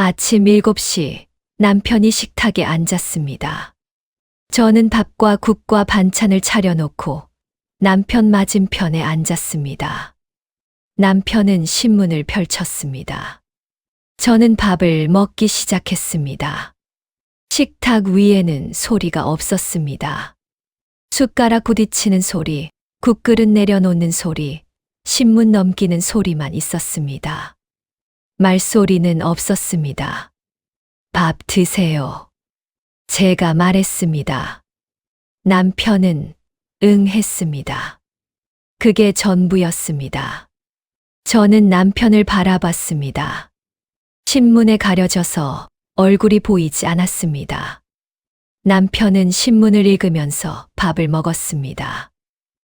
아침 7시 남편이 식탁에 앉았습니다. 저는 밥과 국과 반찬을 차려놓고 남편 맞은편에 앉았습니다. 남편은 신문을 펼쳤습니다. 저는 밥을 먹기 시작했습니다. 식탁 위에는 소리가 없었습니다. 숟가락 부딪히는 소리, 국그릇 내려놓는 소리, 신문 넘기는 소리만 있었습니다. 말소리는 없었습니다. 밥 드세요. 제가 말했습니다. 남편은 응 했습니다. 그게 전부였습니다. 저는 남편을 바라봤습니다. 신문에 가려져서 얼굴이 보이지 않았습니다. 남편은 신문을 읽으면서 밥을 먹었습니다.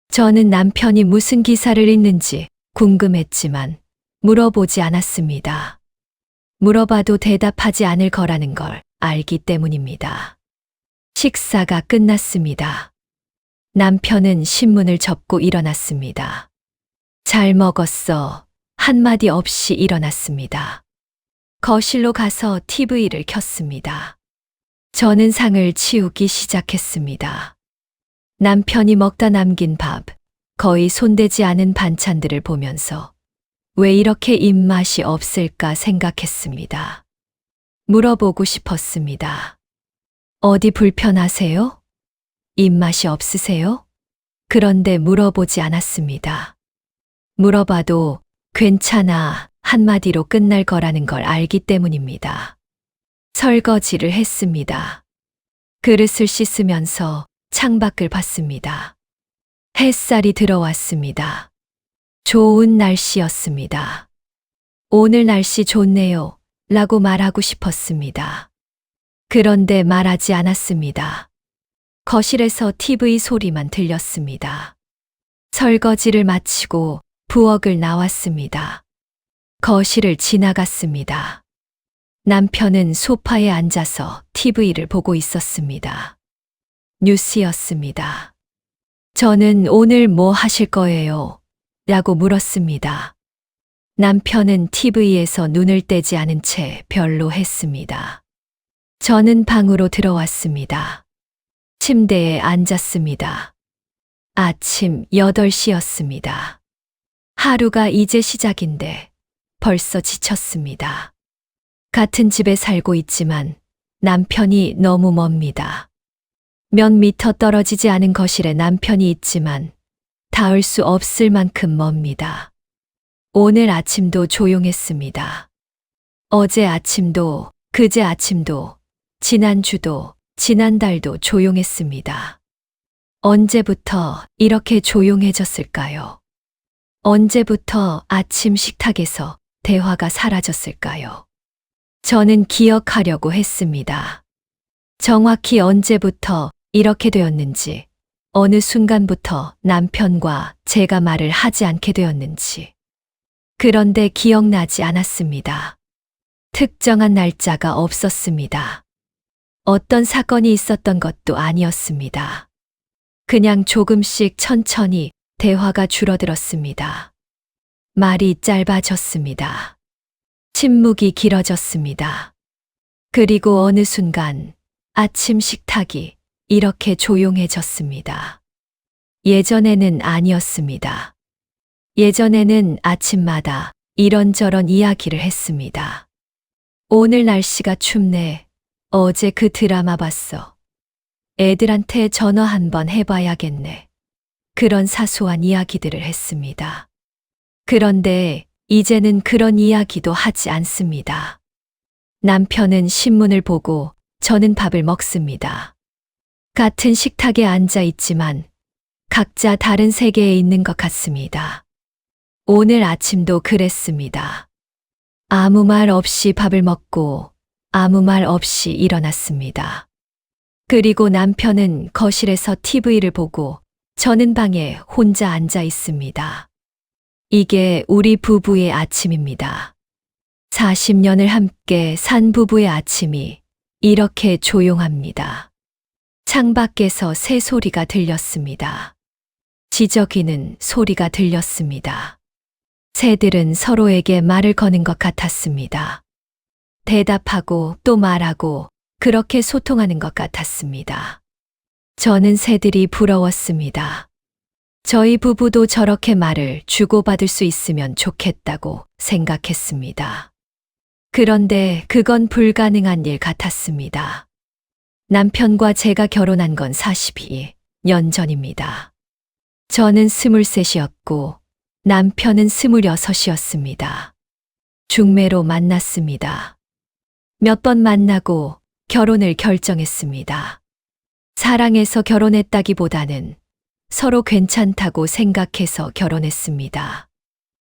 저는 남편이 무슨 기사를 읽는지 궁금했지만 물어보지 않았습니다. 물어봐도 대답하지 않을 거라는 걸 알기 때문입니다. 식사가 끝났습니다. 남편은 신문을 접고 일어났습니다. 잘 먹었어. 한마디 없이 일어났습니다. 거실로 가서 TV를 켰습니다. 저는 상을 치우기 시작했습니다. 남편이 먹다 남긴 밥, 거의 손대지 않은 반찬들을 보면서 왜 이렇게 입맛이 없을까 생각했습니다. 물어보고 싶었습니다. 어디 불편하세요? 입맛이 없으세요? 그런데 물어보지 않았습니다. 물어봐도 괜찮아 한마디로 끝날 거라는 걸 알기 때문입니다. 설거지를 했습니다. 그릇을 씻으면서 창밖을 봤습니다. 햇살이 들어왔습니다. 좋은 날씨였습니다. 오늘 날씨 좋네요. 라고 말하고 싶었습니다. 그런데 말하지 않았습니다. 거실에서 TV 소리만 들렸습니다. 설거지를 마치고 부엌을 나왔습니다. 거실을 지나갔습니다. 남편은 소파에 앉아서 TV를 보고 있었습니다. 뉴스였습니다. 저는 오늘 뭐 하실 거예요? 라고 물었습니다. 남편은 TV에서 눈을 떼지 않은 채 별로 했습니다. 저는 방으로 들어왔습니다. 침대에 앉았습니다. 아침 8시였습니다. 하루가 이제 시작인데 벌써 지쳤습니다. 같은 집에 살고 있지만 남편이 너무 멉니다. 몇 미터 떨어지지 않은 거실에 남편이 있지만 닿을 수 없을 만큼 멉니다. 오늘 아침도 조용했습니다. 어제 아침도, 그제 아침도, 지난주도, 지난달도 조용했습니다. 언제부터 이렇게 조용해졌을까요? 언제부터 아침 식탁에서 대화가 사라졌을까요? 저는 기억하려고 했습니다. 정확히 언제부터 이렇게 되었는지, 어느 순간부터 남편과 제가 말을 하지 않게 되었는지. 그런데 기억나지 않았습니다. 특정한 날짜가 없었습니다. 어떤 사건이 있었던 것도 아니었습니다. 그냥 조금씩 천천히 대화가 줄어들었습니다. 말이 짧아졌습니다. 침묵이 길어졌습니다. 그리고 어느 순간 아침 식탁이 이렇게 조용해졌습니다. 예전에는 아니었습니다. 예전에는 아침마다 이런저런 이야기를 했습니다. 오늘 날씨가 춥네. 어제 그 드라마 봤어. 애들한테 전화 한번 해봐야겠네. 그런 사소한 이야기들을 했습니다. 그런데 이제는 그런 이야기도 하지 않습니다. 남편은 신문을 보고 저는 밥을 먹습니다. 같은 식탁에 앉아 있지만 각자 다른 세계에 있는 것 같습니다. 오늘 아침도 그랬습니다. 아무 말 없이 밥을 먹고 아무 말 없이 일어났습니다. 그리고 남편은 거실에서 TV를 보고 저는 방에 혼자 앉아 있습니다. 이게 우리 부부의 아침입니다. 40년을 함께 산 부부의 아침이 이렇게 조용합니다. 창밖에서 새 소리가 들렸습니다. 지저귀는 소리가 들렸습니다. 새들은 서로에게 말을 거는 것 같았습니다. 대답하고 또 말하고 그렇게 소통하는 것 같았습니다. 저는 새들이 부러웠습니다. 저희 부부도 저렇게 말을 주고받을 수 있으면 좋겠다고 생각했습니다. 그런데 그건 불가능한 일 같았습니다. 남편과 제가 결혼한 건 42년 전입니다. 저는 23이었고 남편은 26이었습니다. 중매로 만났습니다. 몇 번 만나고 결혼을 결정했습니다. 사랑해서 결혼했다기보다는 서로 괜찮다고 생각해서 결혼했습니다.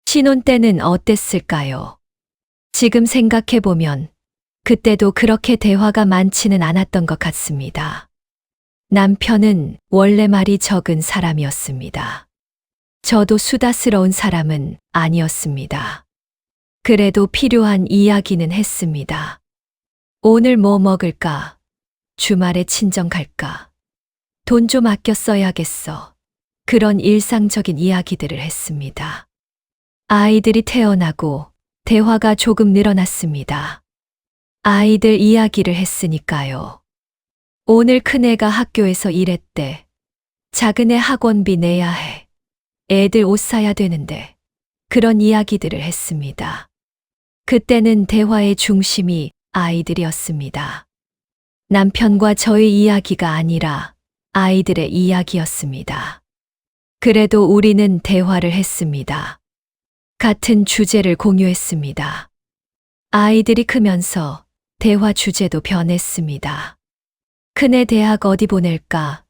신혼 때는 어땠을까요? 지금 생각해보면 그때도 그렇게 대화가 많지는 않았던 것 같습니다. 남편은 원래 말이 적은 사람이었습니다. 저도 수다스러운 사람은 아니었습니다. 그래도 필요한 이야기는 했습니다. 오늘 뭐 먹을까? 주말에 친정 갈까? 돈 좀 아껴 써야겠어. 그런 일상적인 이야기들을 했습니다. 아이들이 태어나고 대화가 조금 늘어났습니다. 아이들 이야기를 했으니까요. 오늘 큰애가 학교에서 일했대. 작은애 학원비 내야 해. 애들 옷 사야 되는데. 그런 이야기들을 했습니다. 그때는 대화의 중심이 아이들이었습니다. 남편과 저의 이야기가 아니라 아이들의 이야기였습니다. 그래도 우리는 대화를 했습니다. 같은 주제를 공유했습니다. 아이들이 크면서 대화 주제도 변했습니다. 큰애 대학 어디 보낼까?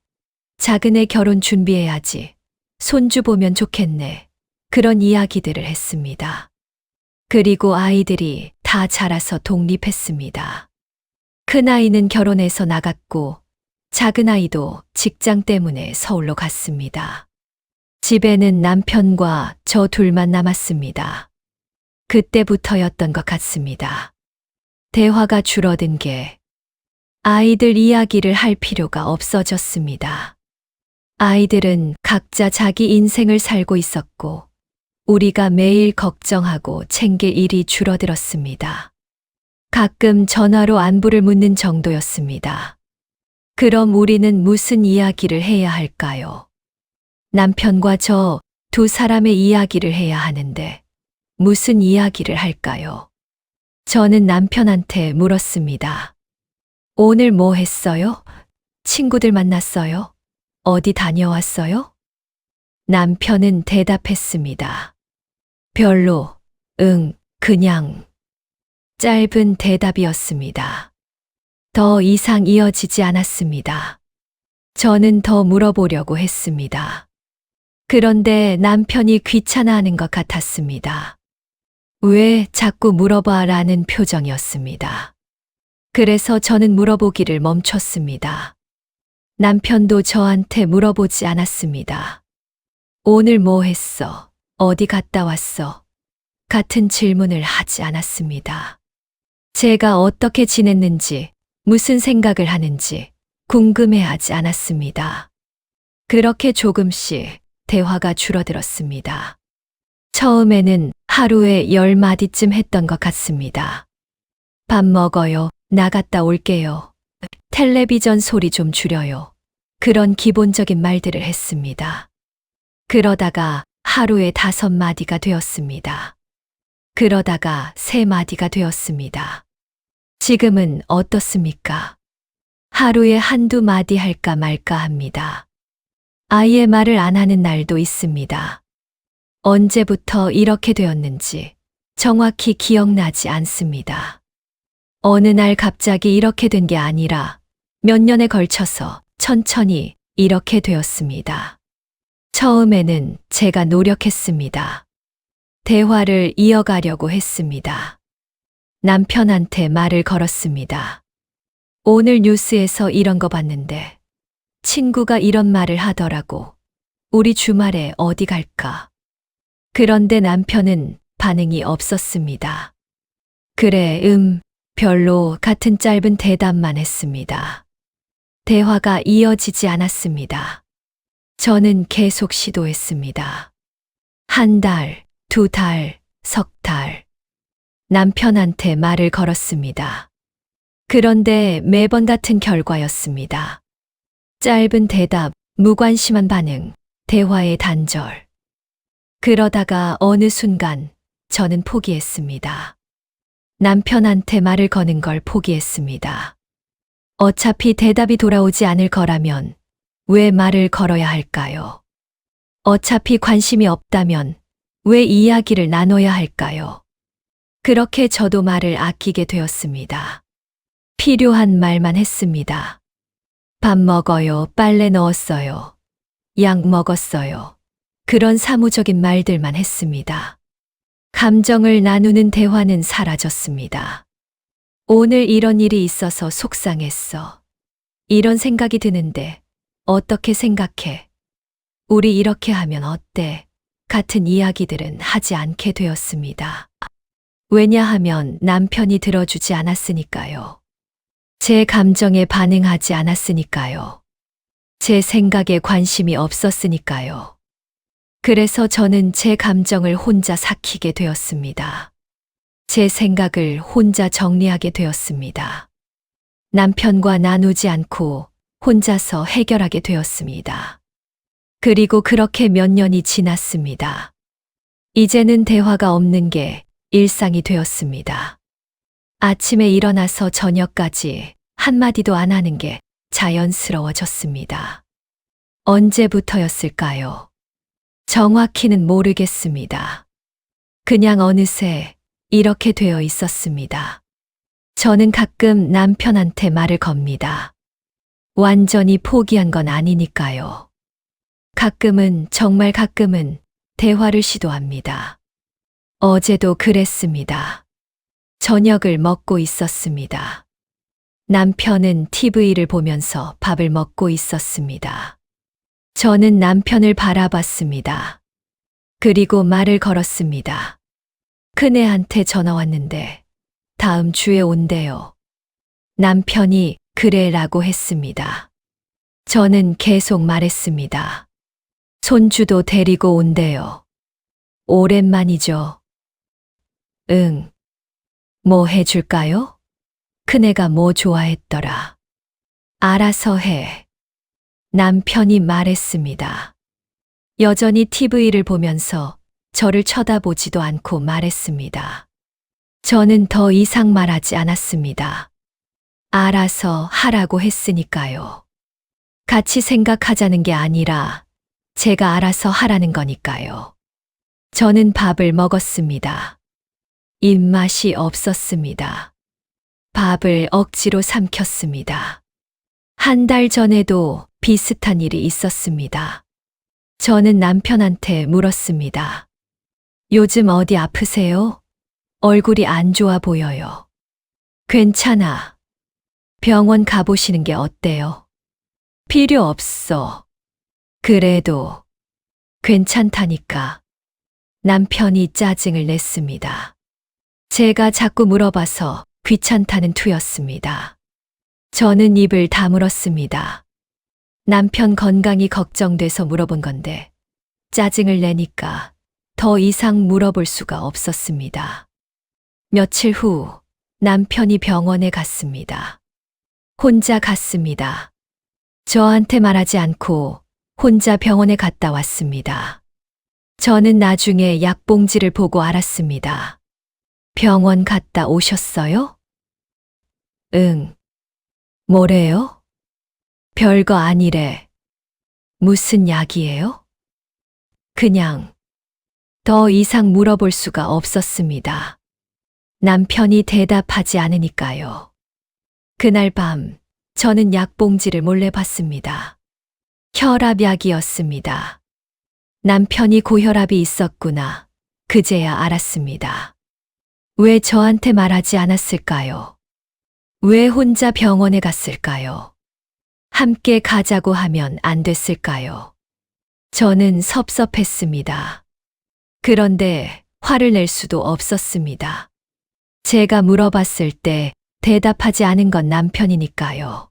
작은애 결혼 준비해야지. 손주 보면 좋겠네. 그런 이야기들을 했습니다. 그리고 아이들이 다 자라서 독립했습니다. 큰아이는 결혼해서 나갔고 작은아이도 직장 때문에 서울로 갔습니다. 집에는 남편과 저 둘만 남았습니다. 그때부터였던 것 같습니다. 대화가 줄어든 게 아이들 이야기를 할 필요가 없어졌습니다. 아이들은 각자 자기 인생을 살고 있었고 우리가 매일 걱정하고 챙길 일이 줄어들었습니다. 가끔 전화로 안부를 묻는 정도였습니다. 그럼 우리는 무슨 이야기를 해야 할까요? 남편과 저 두 사람의 이야기를 해야 하는데 무슨 이야기를 할까요? 저는 남편한테 물었습니다. 오늘 뭐 했어요? 친구들 만났어요? 어디 다녀왔어요? 남편은 대답했습니다. 별로, 그냥. 짧은 대답이었습니다. 더 이상 이어지지 않았습니다. 저는 더 물어보려고 했습니다. 그런데 남편이 귀찮아하는 것 같았습니다. 왜 자꾸 물어봐라는 표정이었습니다. 그래서 저는 물어보기를 멈췄습니다. 남편도 저한테 물어보지 않았습니다. 오늘 뭐 했어? 어디 갔다 왔어? 같은 질문을 하지 않았습니다. 제가 어떻게 지냈는지, 무슨 생각을 하는지 궁금해하지 않았습니다. 그렇게 조금씩 대화가 줄어들었습니다. 처음에는 하루에 10마디쯤 했던 것 같습니다. 밥 먹어요. 나갔다 올게요. 텔레비전 소리 좀 줄여요. 그런 기본적인 말들을 했습니다. 그러다가 하루에 5마디가 되었습니다. 그러다가 3마디가 되었습니다. 지금은 어떻습니까? 하루에 1~2마디 할까 말까 합니다. 아예 말을 안 하는 날도 있습니다. 언제부터 이렇게 되었는지 정확히 기억나지 않습니다. 어느 날 갑자기 이렇게 된 게 아니라 몇 년에 걸쳐서 천천히 이렇게 되었습니다. 처음에는 제가 노력했습니다. 대화를 이어가려고 했습니다. 남편한테 말을 걸었습니다. 오늘 뉴스에서 이런 거 봤는데 친구가 이런 말을 하더라고. 우리 주말에 어디 갈까? 그런데 남편은 반응이 없었습니다. 그래, 별로 같은 짧은 대답만 했습니다. 대화가 이어지지 않았습니다. 저는 계속 시도했습니다. 1달, 2달, 석 달. 남편한테 말을 걸었습니다. 그런데 매번 같은 결과였습니다. 짧은 대답, 무관심한 반응, 대화의 단절. 그러다가 어느 순간 저는 포기했습니다. 남편한테 말을 거는 걸 포기했습니다. 어차피 대답이 돌아오지 않을 거라면 왜 말을 걸어야 할까요? 어차피 관심이 없다면 왜 이야기를 나눠야 할까요? 그렇게 저도 말을 아끼게 되었습니다. 필요한 말만 했습니다. 밥 먹어요, 빨래 넣었어요, 약 먹었어요. 그런 사무적인 말들만 했습니다. 감정을 나누는 대화는 사라졌습니다. 오늘 이런 일이 있어서 속상했어. 이런 생각이 드는데 어떻게 생각해? 우리 이렇게 하면 어때? 같은 이야기들은 하지 않게 되었습니다. 왜냐하면 남편이 들어주지 않았으니까요. 제 감정에 반응하지 않았으니까요. 제 생각에 관심이 없었으니까요. 그래서 저는 제 감정을 혼자 삭히게 되었습니다. 제 생각을 혼자 정리하게 되었습니다. 남편과 나누지 않고 혼자서 해결하게 되었습니다. 그리고 그렇게 몇 년이 지났습니다. 이제는 대화가 없는 게 일상이 되었습니다. 아침에 일어나서 저녁까지 한마디도 안 하는 게 자연스러워졌습니다. 언제부터였을까요? 정확히는 모르겠습니다. 그냥 어느새 이렇게 되어 있었습니다. 저는 가끔 남편한테 말을 겁니다. 완전히 포기한 건 아니니까요. 가끔은, 정말 가끔은 대화를 시도합니다. 어제도 그랬습니다. 저녁을 먹고 있었습니다. 남편은 TV를 보면서 밥을 먹고 있었습니다. 저는 남편을 바라봤습니다. 그리고 말을 걸었습니다. 큰애한테 전화 왔는데 다음 주에 온대요. 남편이 그래라고 했습니다. 저는 계속 말했습니다. 손주도 데리고 온대요. 오랜만이죠. 응. 뭐 해줄까요? 큰애가 뭐 좋아했더라. 알아서 해. 남편이 말했습니다. 여전히 TV를 보면서 저를 쳐다보지도 않고 말했습니다. 저는 더 이상 말하지 않았습니다. 알아서 하라고 했으니까요. 같이 생각하자는 게 아니라 제가 알아서 하라는 거니까요. 저는 밥을 먹었습니다. 입맛이 없었습니다. 밥을 억지로 삼켰습니다. 한 달 전에도 비슷한 일이 있었습니다. 저는 남편한테 물었습니다. 요즘 어디 아프세요? 얼굴이 안 좋아 보여요. 괜찮아. 병원 가보시는 게 어때요? 필요 없어. 그래도 괜찮다니까. 남편이 짜증을 냈습니다. 제가 자꾸 물어봐서 귀찮다는 투였습니다. 저는 입을 다물었습니다. 남편 건강이 걱정돼서 물어본 건데 짜증을 내니까 더 이상 물어볼 수가 없었습니다. 며칠 후 남편이 병원에 갔습니다. 혼자 갔습니다. 저한테 말하지 않고 혼자 병원에 갔다 왔습니다. 저는 나중에 약봉지를 보고 알았습니다. 병원 갔다 오셨어요? 응. 뭐래요? 별거 아니래. 무슨 약이에요? 그냥 더 이상 물어볼 수가 없었습니다. 남편이 대답하지 않으니까요. 그날 밤 저는 약봉지를 몰래 봤습니다. 혈압약이었습니다. 남편이 고혈압이 있었구나. 그제야 알았습니다. 왜 저한테 말하지 않았을까요? 왜 혼자 병원에 갔을까요? 함께 가자고 하면 안 됐을까요? 저는 섭섭했습니다. 그런데 화를 낼 수도 없었습니다. 제가 물어봤을 때 대답하지 않은 건 남편이니까요.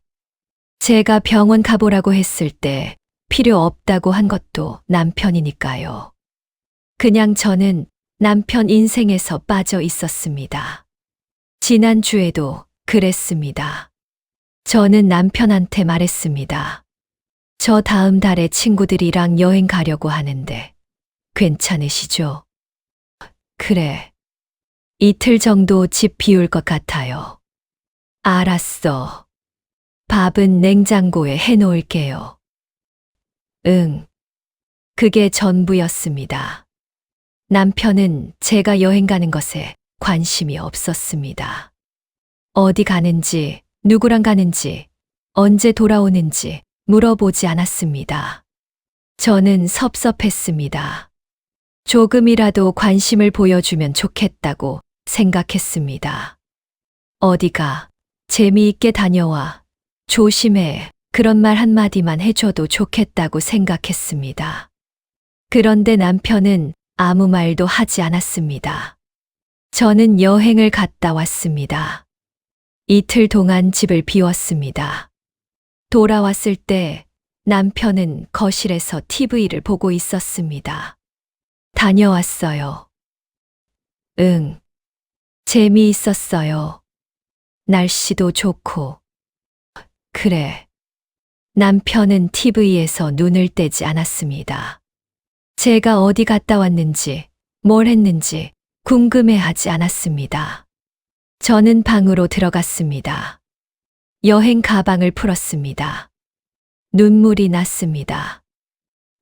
제가 병원 가보라고 했을 때 필요 없다고 한 것도 남편이니까요. 그냥 저는 남편 인생에서 빠져 있었습니다. 지난주에도 그랬습니다. 저는 남편한테 말했습니다. 저 다음 달에 친구들이랑 여행 가려고 하는데 괜찮으시죠? 그래. 이틀 정도 집 비울 것 같아요. 알았어. 밥은 냉장고에 해놓을게요. 응. 그게 전부였습니다. 남편은 제가 여행 가는 것에 관심이 없었습니다. 어디 가는지, 누구랑 가는지, 언제 돌아오는지 물어보지 않았습니다. 저는 섭섭했습니다. 조금이라도 관심을 보여주면 좋겠다고 생각했습니다. 어디가 재미있게 다녀와, 조심해, 그런 말 한마디만 해줘도 좋겠다고 생각했습니다. 그런데 남편은 아무 말도 하지 않았습니다. 저는 여행을 갔다 왔습니다. 이틀 동안 집을 비웠습니다. 돌아왔을 때 남편은 거실에서 TV를 보고 있었습니다. 다녀왔어요. 응. 재미있었어요. 날씨도 좋고. 그래. 남편은 TV에서 눈을 떼지 않았습니다. 제가 어디 갔다 왔는지, 뭘 했는지 궁금해하지 않았습니다. 저는 방으로 들어갔습니다. 여행 가방을 풀었습니다. 눈물이 났습니다.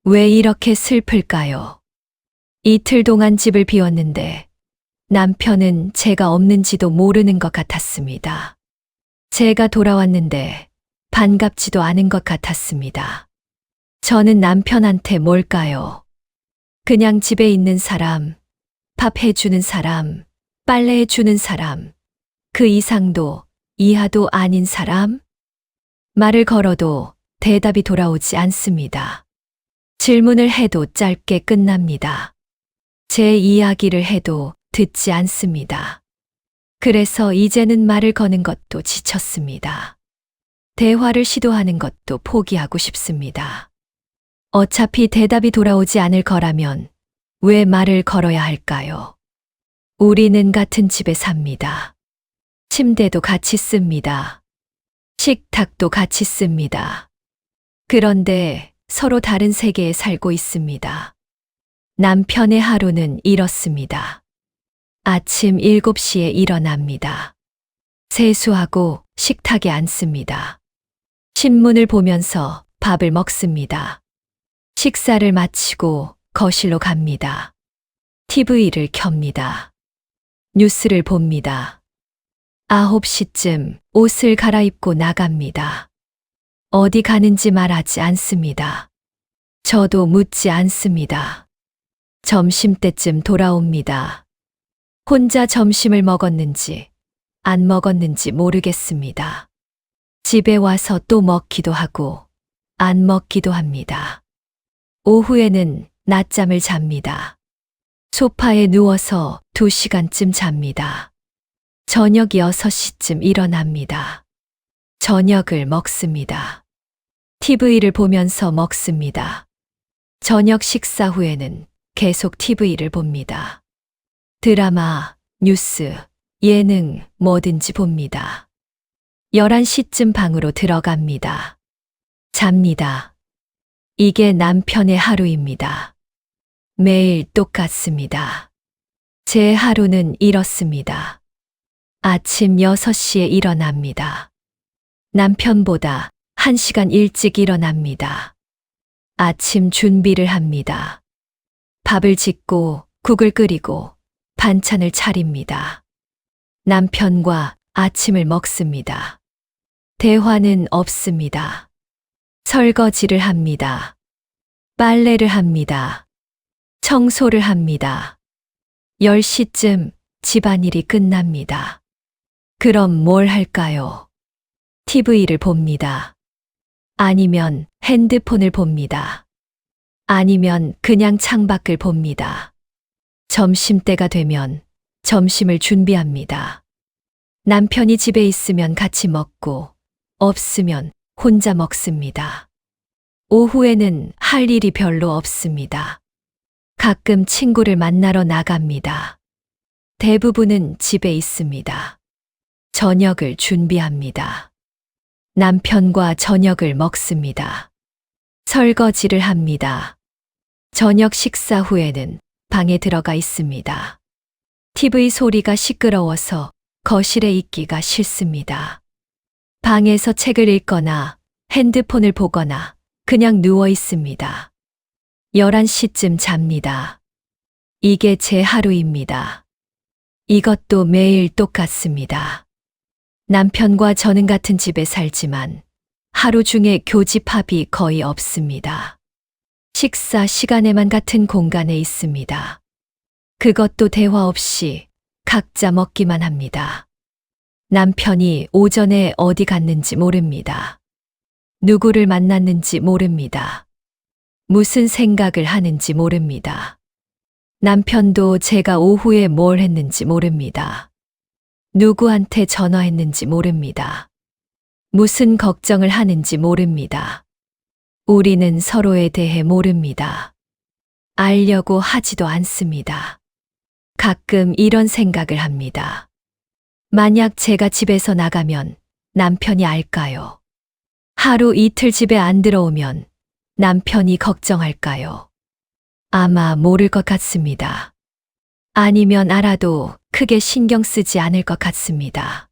왜 이렇게 슬플까요? 이틀 동안 집을 비웠는데 남편은 제가 없는지도 모르는 것 같았습니다. 제가 돌아왔는데 반갑지도 않은 것 같았습니다. 저는 남편한테 뭘까요? 그냥 집에 있는 사람, 밥 해주는 사람, 빨래 해주는 사람, 그 이상도 이하도 아닌 사람? 말을 걸어도 대답이 돌아오지 않습니다. 질문을 해도 짧게 끝납니다. 제 이야기를 해도 듣지 않습니다. 그래서 이제는 말을 거는 것도 지쳤습니다. 대화를 시도하는 것도 포기하고 싶습니다. 어차피 대답이 돌아오지 않을 거라면 왜 말을 걸어야 할까요? 우리는 같은 집에 삽니다. 침대도 같이 씁니다. 식탁도 같이 씁니다. 그런데 서로 다른 세계에 살고 있습니다. 남편의 하루는 이렇습니다. 아침 7시에 일어납니다. 세수하고 식탁에 앉습니다. 신문을 보면서 밥을 먹습니다. 식사를 마치고 거실로 갑니다. TV를 켭니다. 뉴스를 봅니다. 9시쯤 옷을 갈아입고 나갑니다. 어디 가는지 말하지 않습니다. 저도 묻지 않습니다. 점심때쯤 돌아옵니다. 혼자 점심을 먹었는지 안 먹었는지 모르겠습니다. 집에 와서 또 먹기도 하고 안 먹기도 합니다. 오후에는 낮잠을 잡니다. 소파에 누워서 2시간쯤 잡니다. 저녁 6시쯤 일어납니다. 저녁을 먹습니다. TV를 보면서 먹습니다. 저녁 식사 후에는 계속 TV를 봅니다. 드라마, 뉴스, 예능, 뭐든지 봅니다. 11시쯤 방으로 들어갑니다. 잡니다. 이게 남편의 하루입니다. 매일 똑같습니다. 제 하루는 이렇습니다. 아침 6시에 일어납니다. 남편보다 1시간 일찍 일어납니다. 아침 준비를 합니다. 밥을 짓고 국을 끓이고 반찬을 차립니다. 남편과 아침을 먹습니다. 대화는 없습니다. 설거지를 합니다. 빨래를 합니다. 청소를 합니다. 10시쯤 집안일이 끝납니다. 그럼 뭘 할까요? TV를 봅니다. 아니면 핸드폰을 봅니다. 아니면 그냥 창밖을 봅니다. 점심때가 되면 점심을 준비합니다. 남편이 집에 있으면 같이 먹고, 없으면 혼자 먹습니다. 오후에는 할 일이 별로 없습니다. 가끔 친구를 만나러 나갑니다. 대부분은 집에 있습니다. 저녁을 준비합니다. 남편과 저녁을 먹습니다. 설거지를 합니다. 저녁 식사 후에는 방에 들어가 있습니다. TV 소리가 시끄러워서 거실에 있기가 싫습니다. 방에서 책을 읽거나 핸드폰을 보거나 그냥 누워 있습니다. 11시쯤 잡니다. 이게 제 하루입니다. 이것도 매일 똑같습니다. 남편과 저는 같은 집에 살지만 하루 중에 교집합이 거의 없습니다. 식사 시간에만 같은 공간에 있습니다. 그것도 대화 없이 각자 먹기만 합니다. 남편이 오전에 어디 갔는지 모릅니다. 누구를 만났는지 모릅니다. 무슨 생각을 하는지 모릅니다. 남편도 제가 오후에 뭘 했는지 모릅니다. 누구한테 전화했는지 모릅니다. 무슨 걱정을 하는지 모릅니다. 우리는 서로에 대해 모릅니다. 알려고 하지도 않습니다. 가끔 이런 생각을 합니다. 만약 제가 집에서 나가면 남편이 알까요? 하루 이틀 집에 안 들어오면 남편이 걱정할까요? 아마 모를 것 같습니다. 아니면 알아도 크게 신경 쓰지 않을 것 같습니다.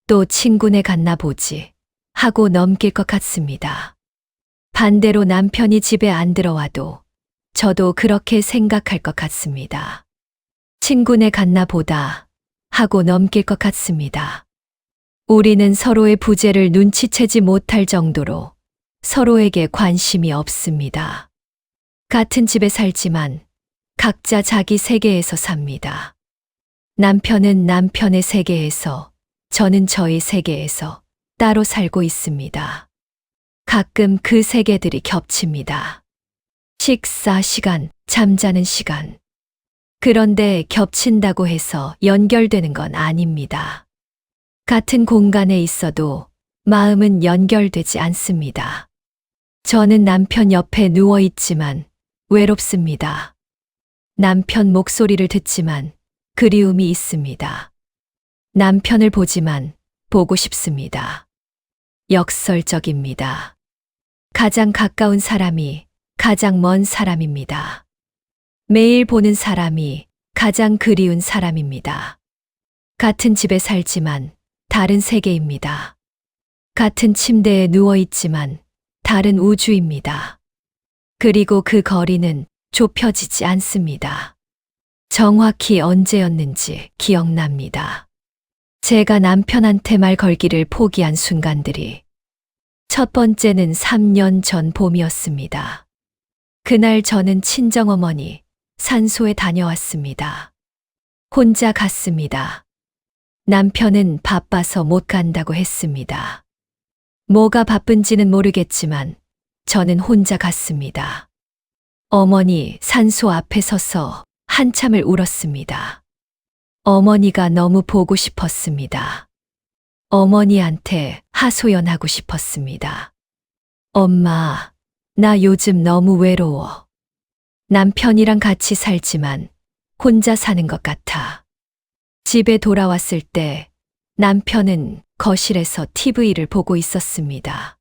또 친구네 갔나 보지 하고 넘길 것 같습니다. 반대로 남편이 집에 안 들어와도 저도 그렇게 생각할 것 같습니다. 친구네 갔나 보다 하고 넘길 것 같습니다. 우리는 서로의 부재를 눈치채지 못할 정도로 서로에게 관심이 없습니다. 같은 집에 살지만 각자 자기 세계에서 삽니다. 남편은 남편의 세계에서, 저는 저의 세계에서 따로 살고 있습니다. 가끔 그 세계들이 겹칩니다. 식사 시간, 잠자는 시간. 그런데 겹친다고 해서 연결되는 건 아닙니다. 같은 공간에 있어도 마음은 연결되지 않습니다. 저는 남편 옆에 누워 있지만 외롭습니다. 남편 목소리를 듣지만 그리움이 있습니다. 남편을 보지만 보고 싶습니다. 역설적입니다. 가장 가까운 사람이 가장 먼 사람입니다. 매일 보는 사람이 가장 그리운 사람입니다. 같은 집에 살지만 다른 세계입니다. 같은 침대에 누워 있지만 다른 우주입니다. 그리고 그 거리는 좁혀지지 않습니다. 정확히 언제였는지 기억납니다. 제가 남편한테 말 걸기를 포기한 순간들이. 첫 번째는 3년 전 봄이었습니다. 그날 저는 친정어머니 산소에 다녀왔습니다. 혼자 갔습니다. 남편은 바빠서 못 간다고 했습니다. 뭐가 바쁜지는 모르겠지만 저는 혼자 갔습니다. 어머니 산소 앞에 서서 한참을 울었습니다. 어머니가 너무 보고 싶었습니다. 어머니한테 하소연하고 싶었습니다. 엄마, 나 요즘 너무 외로워. 남편이랑 같이 살지만 혼자 사는 것 같아. 집에 돌아왔을 때 남편은 거실에서 TV를 보고 있었습니다.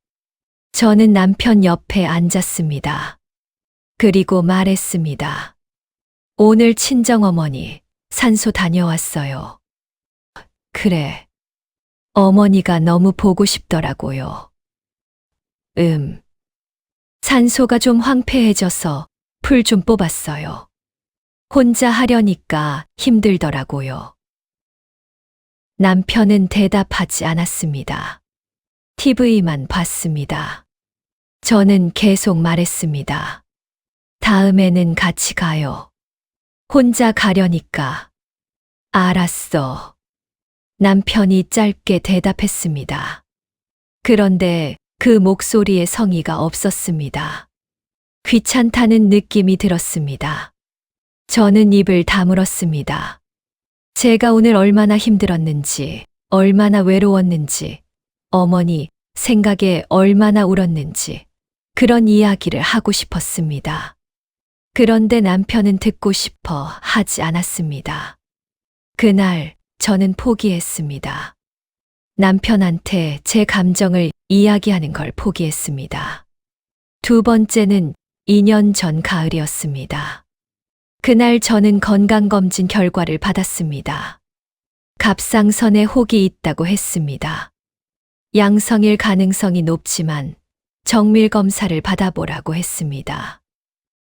저는 남편 옆에 앉았습니다. 그리고 말했습니다. 오늘 친정어머니 산소 다녀왔어요. 그래. 어머니가 너무 보고 싶더라고요. 산소가 좀 황폐해져서 풀 좀 뽑았어요. 혼자 하려니까 힘들더라고요. 남편은 대답하지 않았습니다. TV만 봤습니다. 저는 계속 말했습니다. 다음에는 같이 가요. 혼자 가려니까. 알았어. 남편이 짧게 대답했습니다. 그런데 그 목소리에 성의가 없었습니다. 귀찮다는 느낌이 들었습니다. 저는 입을 다물었습니다. 제가 오늘 얼마나 힘들었는지, 얼마나 외로웠는지, 어머니 생각에 얼마나 울었는지 그런 이야기를 하고 싶었습니다. 그런데 남편은 듣고 싶어 하지 않았습니다. 그날 저는 포기했습니다. 남편한테 제 감정을 이야기하는 걸 포기했습니다. 두 번째는 2년 전 가을이었습니다. 그날 저는 건강검진 결과를 받았습니다. 갑상선에 혹이 있다고 했습니다. 양성일 가능성이 높지만 정밀 검사를 받아보라고 했습니다.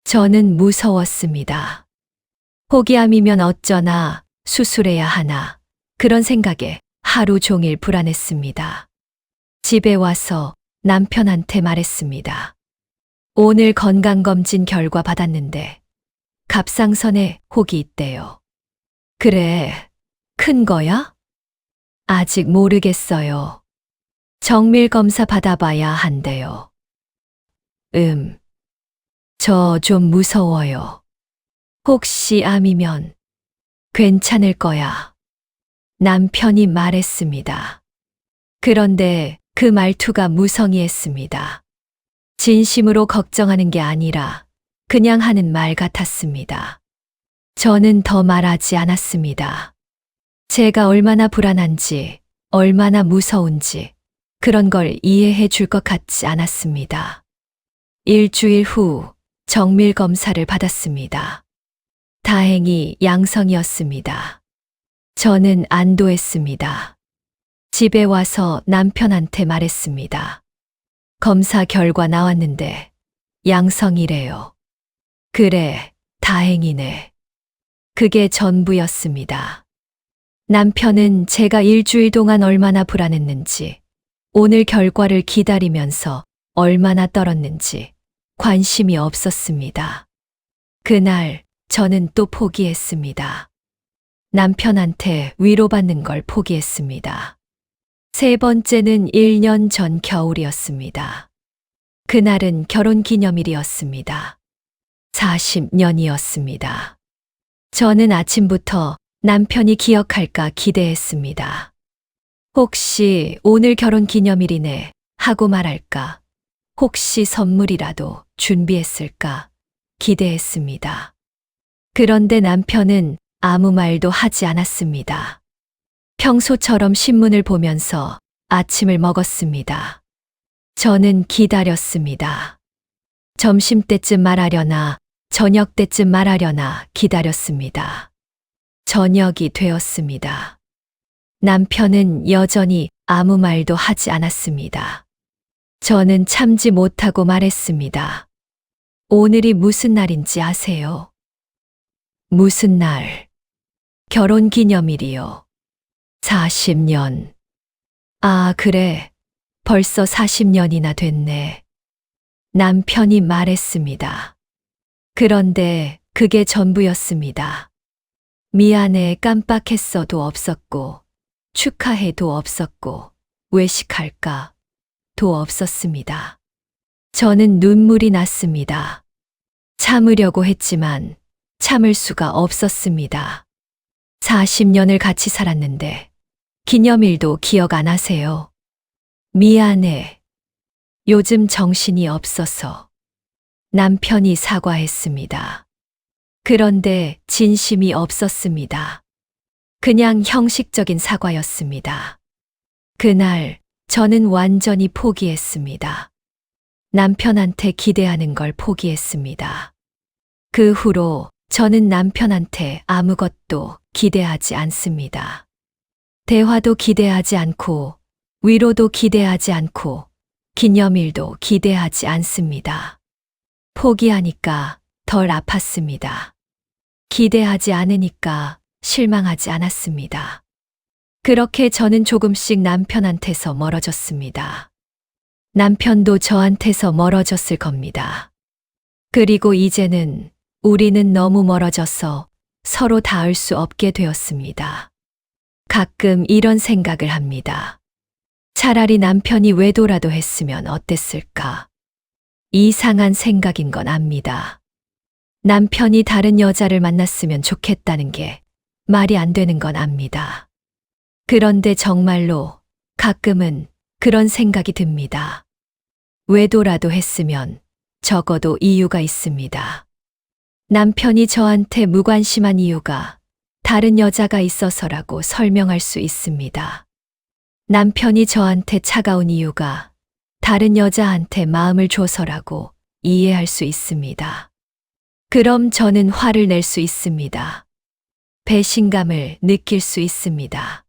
저는 무서웠습니다. 혹이암이면 어쩌나 수술해야 하나 그런 생각에 하루 종일 불안했습니다. 집에 와서 남편한테 말했습니다. 오늘 건강검진 결과 받았는데 갑상선에 혹이 있대요. 그래, 큰 거야? 아직 모르겠어요. 정밀 검사 받아봐야 한대요. 저 좀 무서워요. 혹시 암이면 괜찮을 거야. 남편이 말했습니다. 그런데 그 말투가 무성의했습니다. 진심으로 걱정하는 게 아니라 그냥 하는 말 같았습니다. 저는 더 말하지 않았습니다. 제가 얼마나 불안한지, 얼마나 무서운지 그런 걸 이해해 줄 것 같지 않았습니다. 일주일 후 정밀 검사를 받았습니다. 다행히 양성이었습니다. 저는 안도했습니다. 집에 와서 남편한테 말했습니다. 검사 결과 나왔는데 양성이래요. 그래, 다행이네. 그게 전부였습니다. 남편은 제가 일주일 동안 얼마나 불안했는지, 오늘 결과를 기다리면서 얼마나 떨었는지 관심이 없었습니다. 그날 저는 또 포기했습니다. 남편한테 위로받는 걸 포기했습니다. 세 번째는 1년 전 겨울이었습니다. 그날은 결혼 기념일이었습니다. 40년이었습니다. 저는 아침부터 남편이 기억할까 기대했습니다. 혹시 오늘 결혼 기념일이네 하고 말할까? 혹시 선물이라도 준비했을까? 기대했습니다. 그런데 남편은 아무 말도 하지 않았습니다. 평소처럼 신문을 보면서 아침을 먹었습니다. 저는 기다렸습니다. 점심때쯤 말하려나, 저녁 때쯤 말하려나 기다렸습니다. 저녁이 되었습니다. 남편은 여전히 아무 말도 하지 않았습니다. 저는 참지 못하고 말했습니다. 오늘이 무슨 날인지 아세요? 무슨 날? 결혼 기념일이요. 40년. 아, 그래. 벌써 40년이나 됐네. 남편이 말했습니다. 그런데 그게 전부였습니다. 미안해 깜빡했어도 없었고, 축하해도 없었고, 외식할까? 도 없었습니다. 저는 눈물이 났습니다. 참으려고 했지만 참을 수가 없었습니다. 40년을 같이 살았는데 기념일도 기억 안 하세요? 미안해. 요즘 정신이 없어서. 남편이 사과했습니다. 그런데 진심이 없었습니다. 그냥 형식적인 사과였습니다. 그날 저는 완전히 포기했습니다. 남편한테 기대하는 걸 포기했습니다. 그 후로 저는 남편한테 아무것도 기대하지 않습니다. 대화도 기대하지 않고, 위로도 기대하지 않고, 기념일도 기대하지 않습니다. 포기하니까 덜 아팠습니다. 기대하지 않으니까 실망하지 않았습니다. 그렇게 저는 조금씩 남편한테서 멀어졌습니다. 남편도 저한테서 멀어졌을 겁니다. 그리고 이제는 우리는 너무 멀어져서 서로 닿을 수 없게 되었습니다. 가끔 이런 생각을 합니다. 차라리 남편이 외도라도 했으면 어땠을까? 이상한 생각인 건 압니다. 남편이 다른 여자를 만났으면 좋겠다는 게 말이 안 되는 건 압니다. 그런데 정말로 가끔은 그런 생각이 듭니다. 외도라도 했으면 적어도 이유가 있습니다. 남편이 저한테 무관심한 이유가 다른 여자가 있어서라고 설명할 수 있습니다. 남편이 저한테 차가운 이유가 다른 여자한테 마음을 줘서라고 이해할 수 있습니다. 그럼 저는 화를 낼 수 있습니다. 배신감을 느낄 수 있습니다.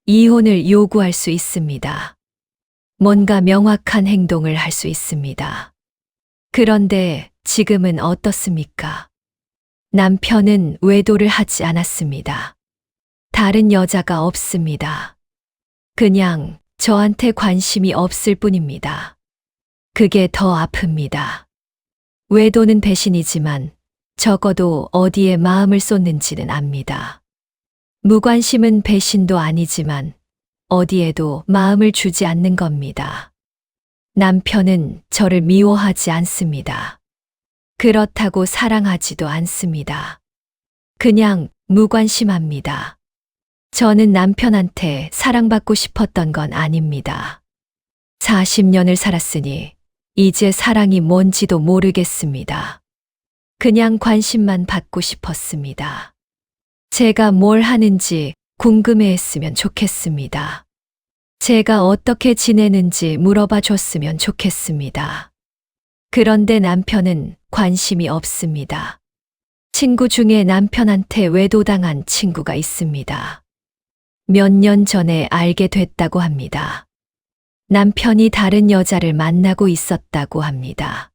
이혼을 요구할 수 있습니다. 뭔가 명확한 행동을 할 수 있습니다. 그런데 지금은 어떻습니까? 남편은 외도를 하지 않았습니다. 다른 여자가 없습니다. 그냥 저한테 관심이 없을 뿐입니다. 그게 더 아픕니다. 외도는 배신이지만 적어도 어디에 마음을 쏟는지는 압니다. 무관심은 배신도 아니지만 어디에도 마음을 주지 않는 겁니다. 남편은 저를 미워하지 않습니다. 그렇다고 사랑하지도 않습니다. 그냥 무관심합니다. 저는 남편한테 사랑받고 싶었던 건 아닙니다. 40년을 살았으니 이제 사랑이 뭔지도 모르겠습니다. 그냥 관심만 받고 싶었습니다. 제가 뭘 하는지 궁금해했으면 좋겠습니다. 제가 어떻게 지내는지 물어봐 줬으면 좋겠습니다. 그런데 남편은 관심이 없습니다. 친구 중에 남편한테 외도당한 친구가 있습니다. 몇 년 전에 알게 됐다고 합니다. 남편이 다른 여자를 만나고 있었다고 합니다.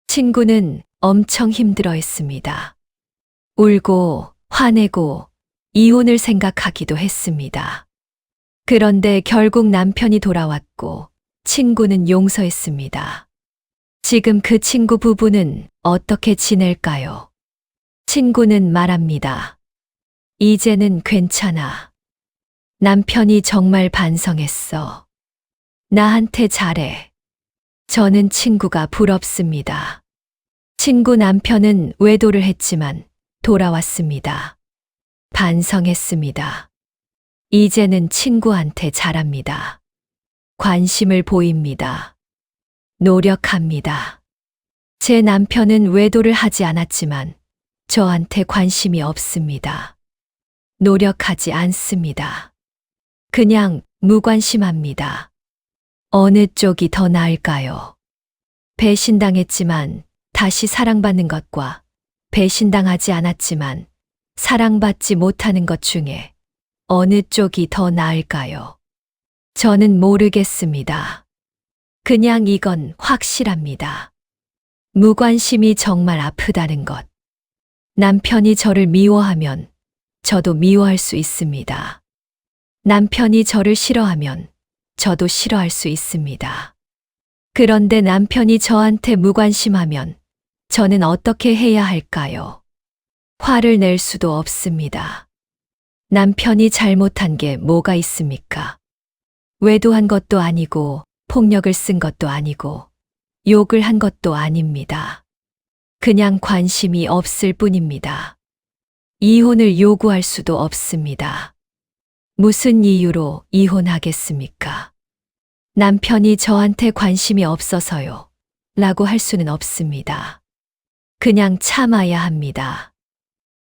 친구는 엄청 힘들어 했습니다. 울고 화내고 이혼을 생각하기도 했습니다. 그런데 결국 남편이 돌아왔고 친구는 용서했습니다. 지금 그 친구 부부는 어떻게 지낼까요? 친구는 말합니다. 이제는 괜찮아. 남편이 정말 반성했어. 나한테 잘해. 저는 친구가 부럽습니다. 친구 남편은 외도를 했지만 돌아왔습니다. 반성했습니다. 이제는 친구한테 잘합니다. 관심을 보입니다. 노력합니다. 제 남편은 외도를 하지 않았지만 저한테 관심이 없습니다. 노력하지 않습니다. 그냥 무관심합니다. 어느 쪽이 더 나을까요? 배신당했지만 다시 사랑받는 것과 배신당하지 않았지만 사랑받지 못하는 것 중에 어느 쪽이 더 나을까요? 저는 모르겠습니다. 그냥 이건 확실합니다. 무관심이 정말 아프다는 것. 남편이 저를 미워하면 저도 미워할 수 있습니다. 남편이 저를 싫어하면 저도 싫어할 수 있습니다. 그런데 남편이 저한테 무관심하면 저는 어떻게 해야 할까요? 화를 낼 수도 없습니다. 남편이 잘못한 게 뭐가 있습니까? 외도한 것도 아니고 폭력을 쓴 것도 아니고 욕을 한 것도 아닙니다. 그냥 관심이 없을 뿐입니다. 이혼을 요구할 수도 없습니다. 무슨 이유로 이혼하겠습니까? 남편이 저한테 관심이 없어서요. 라고 할 수는 없습니다. 그냥 참아야 합니다.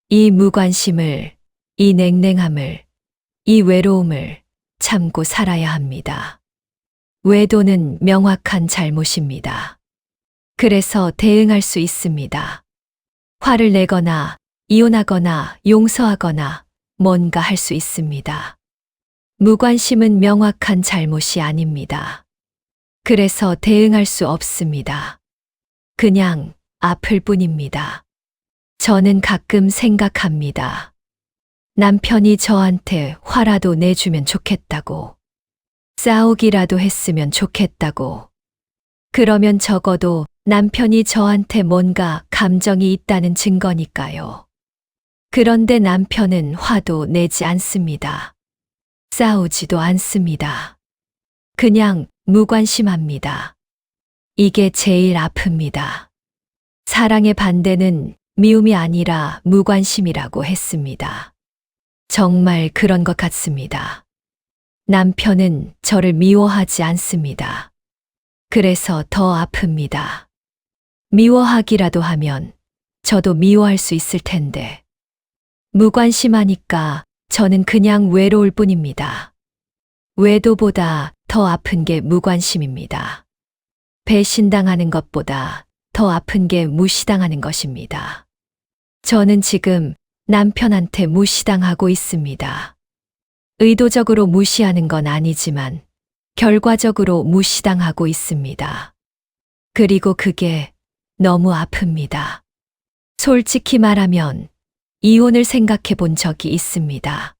이 무관심을, 이 냉랭함을, 이 외로움을 참고 살아야 합니다. 외도는 명확한 잘못입니다. 그래서 대응할 수 있습니다. 화를 내거나 이혼하거나 용서하거나 뭔가 할 수 있습니다. 무관심은 명확한 잘못이 아닙니다. 그래서 대응할 수 없습니다. 그냥 아플 뿐입니다. 저는 가끔 생각합니다. 남편이 저한테 화라도 내주면 좋겠다고. 싸우기라도 했으면 좋겠다고. 그러면 적어도 남편이 저한테 뭔가 감정이 있다는 증거니까요. 그런데 남편은 화도 내지 않습니다. 싸우지도 않습니다. 그냥 무관심합니다. 이게 제일 아픕니다. 사랑의 반대는 미움이 아니라 무관심이라고 했습니다. 정말 그런 것 같습니다. 남편은 저를 미워하지 않습니다. 그래서 더 아픕니다. 미워하기라도 하면 저도 미워할 수 있을 텐데. 무관심하니까 저는 그냥 외로울 뿐입니다. 외도보다 더 아픈 게 무관심입니다. 배신당하는 것보다 더 아픈 게 무시당하는 것입니다. 저는 지금 남편한테 무시당하고 있습니다. 의도적으로 무시하는 건 아니지만 결과적으로 무시당하고 있습니다. 그리고 그게 너무 아픕니다. 솔직히 말하면 이혼을 생각해 본 적이 있습니다.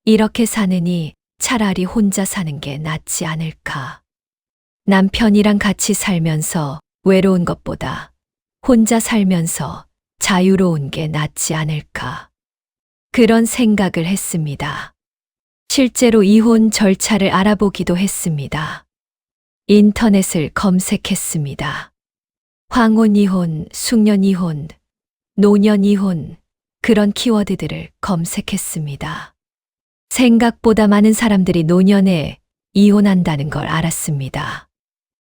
이렇게 사느니 차라리 혼자 사는 게 낫지 않을까. 남편이랑 같이 살면서 외로운 것보다 혼자 살면서 자유로운 게 낫지 않을까. 그런 생각을 했습니다. 실제로 이혼 절차를 알아보기도 했습니다. 인터넷을 검색했습니다. 황혼이혼, 숙년이혼, 노년이혼, 그런 키워드들을 검색했습니다. 생각보다 많은 사람들이 노년에 이혼한다는 걸 알았습니다.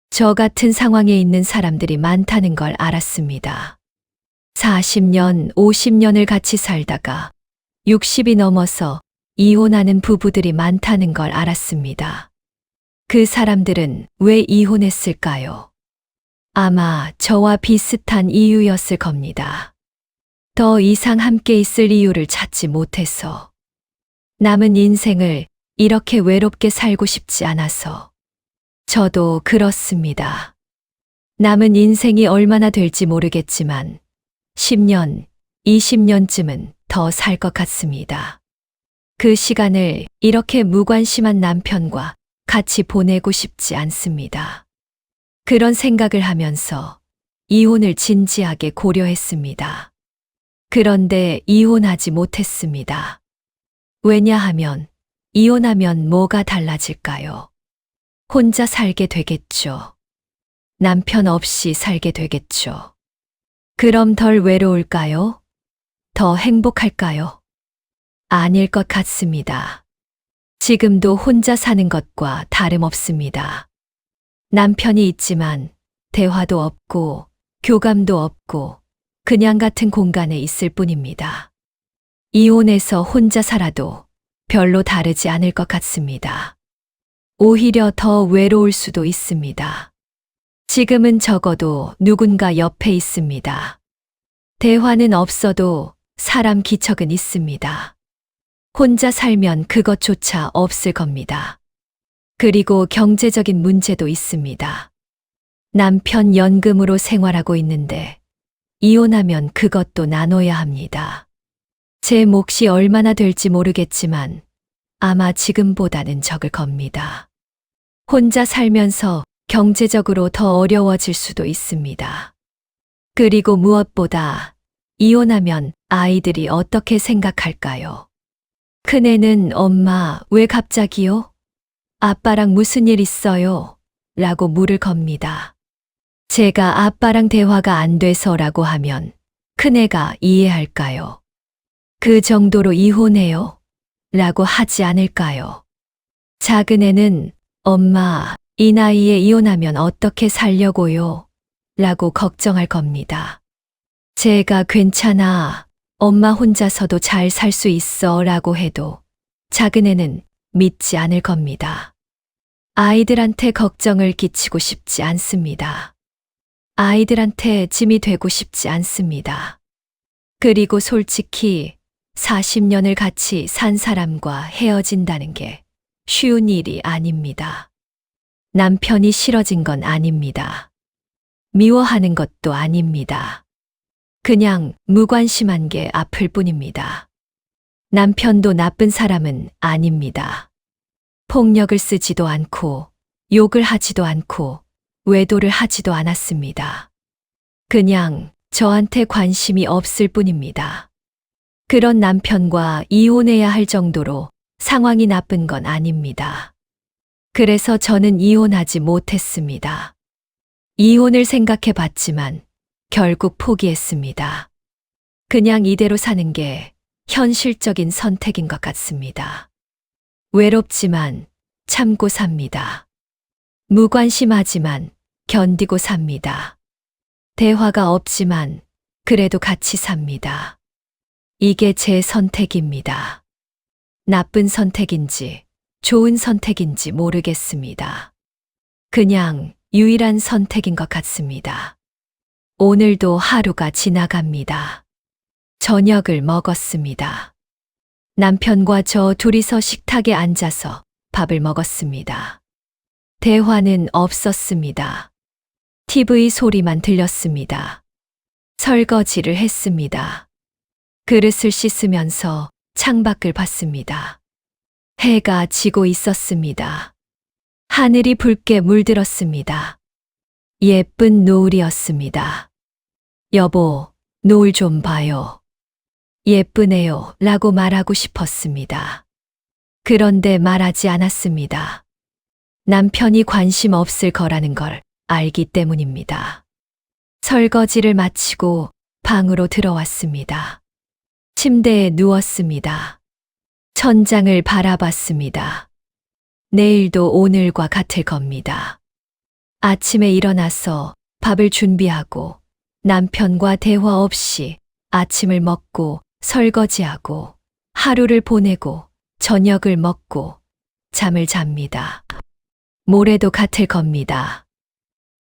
저 같은 상황에 있는 사람들이 많다는 걸 알았습니다. 40년, 50년을 같이 살다가 60이 넘어서 이혼하는 부부들이 많다는 걸 알았습니다. 그 사람들은 왜 이혼했을까요? 아마 저와 비슷한 이유였을 겁니다. 더 이상 함께 있을 이유를 찾지 못해서. 남은 인생을 이렇게 외롭게 살고 싶지 않아서. 저도 그렇습니다. 남은 인생이 얼마나 될지 모르겠지만 10년, 20년쯤은 더 살 것 같습니다. 그 시간을 이렇게 무관심한 남편과 같이 보내고 싶지 않습니다. 그런 생각을 하면서 이혼을 진지하게 고려했습니다. 그런데 이혼하지 못했습니다. 왜냐하면 이혼하면 뭐가 달라질까요? 혼자 살게 되겠죠. 남편 없이 살게 되겠죠. 그럼 덜 외로울까요? 더 행복할까요? 아닐 것 같습니다. 지금도 혼자 사는 것과 다름없습니다. 남편이 있지만 대화도 없고 교감도 없고 그냥 같은 공간에 있을 뿐입니다. 이혼해서 혼자 살아도 별로 다르지 않을 것 같습니다. 오히려 더 외로울 수도 있습니다. 지금은 적어도 누군가 옆에 있습니다. 대화는 없어도 사람 기척은 있습니다. 혼자 살면 그것조차 없을 겁니다. 그리고 경제적인 문제도 있습니다. 남편 연금으로 생활하고 있는데 이혼하면 그것도 나눠야 합니다. 제 몫이 얼마나 될지 모르겠지만 아마 지금보다는 적을 겁니다. 혼자 살면서 경제적으로 더 어려워질 수도 있습니다. 그리고 무엇보다 이혼하면 아이들이 어떻게 생각할까요? 큰애는 엄마, 왜 갑자기요? 아빠랑 무슨 일 있어요? 라고 물을 겁니다. 제가 아빠랑 대화가 안 돼서라고 하면 큰애가 이해할까요? 그 정도로 이혼해요? 라고 하지 않을까요? 작은애는 엄마, 이 나이에 이혼하면 어떻게 살려고요? 라고 걱정할 겁니다. 제가 괜찮아, 엄마 혼자서도 잘 살 수 있어 라고 해도 작은애는 믿지 않을 겁니다. 아이들한테 걱정을 끼치고 싶지 않습니다. 아이들한테 짐이 되고 싶지 않습니다. 그리고 솔직히 40년을 같이 산 사람과 헤어진다는 게 쉬운 일이 아닙니다. 남편이 싫어진 건 아닙니다. 미워하는 것도 아닙니다. 그냥 무관심한 게 아플 뿐입니다. 남편도 나쁜 사람은 아닙니다. 폭력을 쓰지도 않고 욕을 하지도 않고 외도를 하지도 않았습니다. 그냥 저한테 관심이 없을 뿐입니다. 그런 남편과 이혼해야 할 정도로 상황이 나쁜 건 아닙니다. 그래서 저는 이혼하지 못했습니다. 이혼을 생각해 봤지만 결국 포기했습니다. 그냥 이대로 사는 게 현실적인 선택인 것 같습니다. 외롭지만 참고 삽니다. 무관심하지만 견디고 삽니다. 대화가 없지만 그래도 같이 삽니다. 이게 제 선택입니다. 나쁜 선택인지 좋은 선택인지 모르겠습니다. 그냥 유일한 선택인 것 같습니다. 오늘도 하루가 지나갑니다. 저녁을 먹었습니다. 남편과 저 둘이서 식탁에 앉아서 밥을 먹었습니다. 대화는 없었습니다. TV 소리만 들렸습니다. 설거지를 했습니다. 그릇을 씻으면서 창밖을 봤습니다. 해가 지고 있었습니다. 하늘이 붉게 물들었습니다. 예쁜 노을이었습니다. 여보, 노을 좀 봐요. 예쁘네요. 라고 말하고 싶었습니다. 그런데 말하지 않았습니다. 남편이 관심 없을 거라는 걸 알기 때문입니다. 설거지를 마치고 방으로 들어왔습니다. 침대에 누웠습니다. 천장을 바라봤습니다. 내일도 오늘과 같을 겁니다. 아침에 일어나서 밥을 준비하고 남편과 대화 없이 아침을 먹고 설거지하고 하루를 보내고 저녁을 먹고 잠을 잡니다. 모레도 같을 겁니다.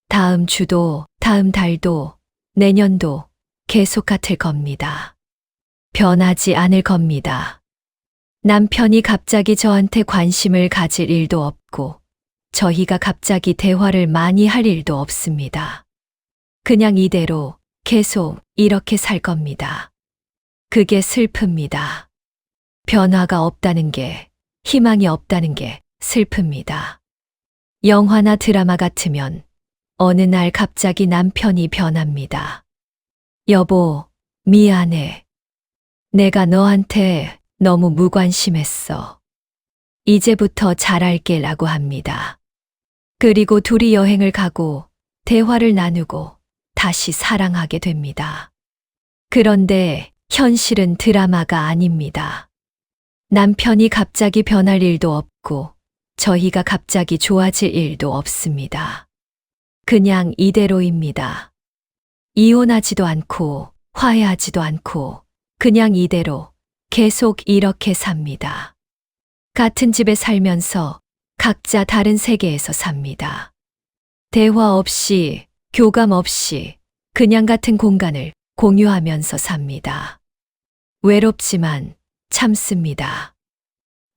다음 주도, 다음 달도, 내년도 계속 같을 겁니다. 변하지 않을 겁니다. 남편이 갑자기 저한테 관심을 가질 일도 없고, 저희가 갑자기 대화를 많이 할 일도 없습니다. 그냥 이대로 계속 이렇게 살 겁니다. 그게 슬픕니다. 변화가 없다는 게, 희망이 없다는 게 슬픕니다. 영화나 드라마 같으면 어느 날 갑자기 남편이 변합니다. 여보, 미안해. 내가 너한테 너무 무관심했어. 이제부터 잘할게 라고 합니다. 그리고 둘이 여행을 가고 대화를 나누고 다시 사랑하게 됩니다. 그런데 현실은 드라마가 아닙니다. 남편이 갑자기 변할 일도 없고 저희가 갑자기 좋아질 일도 없습니다. 그냥 이대로입니다. 이혼하지도 않고 화해하지도 않고 그냥 이대로 계속 이렇게 삽니다. 같은 집에 살면서 각자 다른 세계에서 삽니다. 대화 없이, 교감 없이 그냥 같은 공간을 공유하면서 삽니다. 외롭지만 참습니다.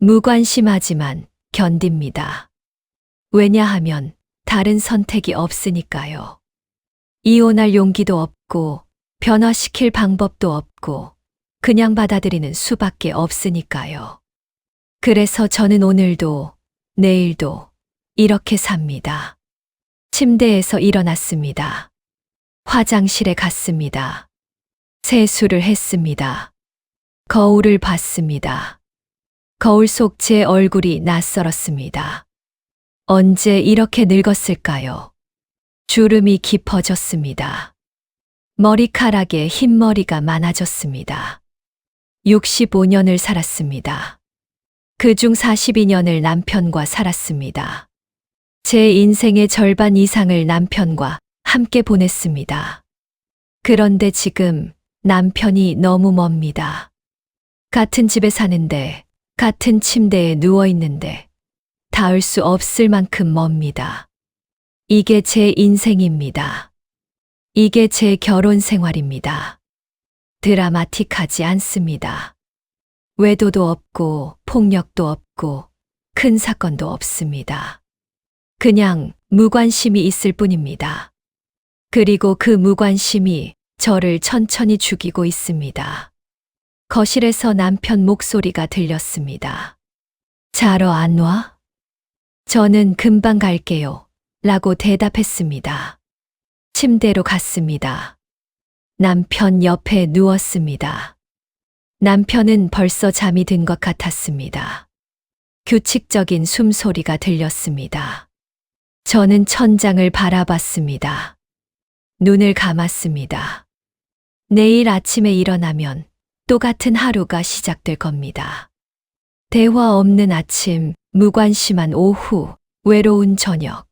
무관심하지만 견딥니다. 왜냐하면 다른 선택이 없으니까요. 이혼할 용기도 없고 변화시킬 방법도 없고 그냥 받아들이는 수밖에 없으니까요. 그래서 저는 오늘도 내일도 이렇게 삽니다. 침대에서 일어났습니다. 화장실에 갔습니다. 세수를 했습니다. 거울을 봤습니다. 거울 속 제 얼굴이 낯설었습니다. 언제 이렇게 늙었을까요? 주름이 깊어졌습니다. 머리카락에 흰머리가 많아졌습니다. 65년을 살았습니다. 그중 42년을 남편과 살았습니다. 제 인생의 절반 이상을 남편과 함께 보냈습니다. 그런데 지금 남편이 너무 멉니다. 같은 집에 사는데, 같은 침대에 누워 있는데, 닿을 수 없을 만큼 멉니다. 이게 제 인생입니다. 이게 제 결혼 생활입니다. 드라마틱하지 않습니다. 외도도 없고 폭력도 없고 큰 사건도 없습니다. 그냥 무관심이 있을 뿐입니다. 그리고 그 무관심이 저를 천천히 죽이고 있습니다. 거실에서 남편 목소리가 들렸습니다. 자러 안 와? 저는 금방 갈게요. 라고 대답했습니다. 침대로 갔습니다. 남편 옆에 누웠습니다. 남편은 벌써 잠이 든 것 같았습니다. 규칙적인 숨소리가 들렸습니다. 저는 천장을 바라봤습니다. 눈을 감았습니다. 내일 아침에 일어나면 똑같은 하루가 시작될 겁니다. 대화 없는 아침, 무관심한 오후, 외로운 저녁.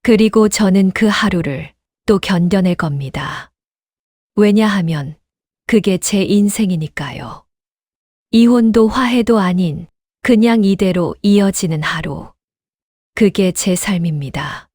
그리고 저는 그 하루를 또 견뎌낼 겁니다. 왜냐하면 그게 제 인생이니까요. 이혼도 화해도 아닌 그냥 이대로 이어지는 하루. 그게 제 삶입니다.